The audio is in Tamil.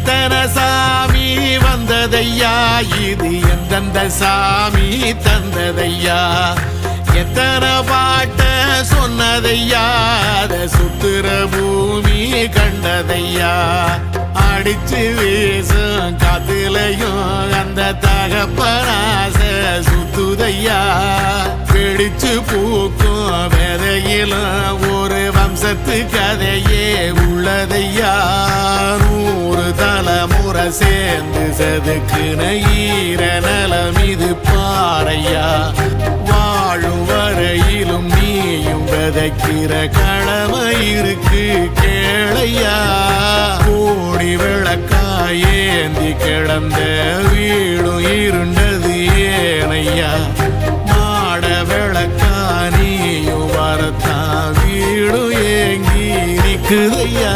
எத்தனை சாமி வந்ததையா, இது எந்தெந்த சாமி தந்ததையா, எத்தனை பாட்ட சொன்னதையா, அத சுத்துற பூமி கண்டதையா, அடிச்சு வீசும் காத்துலையும் அந்த தகப்பனாச சுத்துதையா, பிடிச்சு பூக்கும் விதையிலும் ஒரு வம்சத்து கதையே உள்ளதையா, 100 தலைமுறை சேர்ந்து செதுக்குன ஈர நலம் இது பாறையா, வாழும் வரையிலும் நீயும் விதைக்கிற கடமை இருக்கு கேளையா, கோடி விளக்காயேந்தி கிடந்த வீடும் இருண்டது ஏனையா, மாட விளக்கா நீயும் வரத்தான் வீடும் ஏங்கி நிக்குதையா.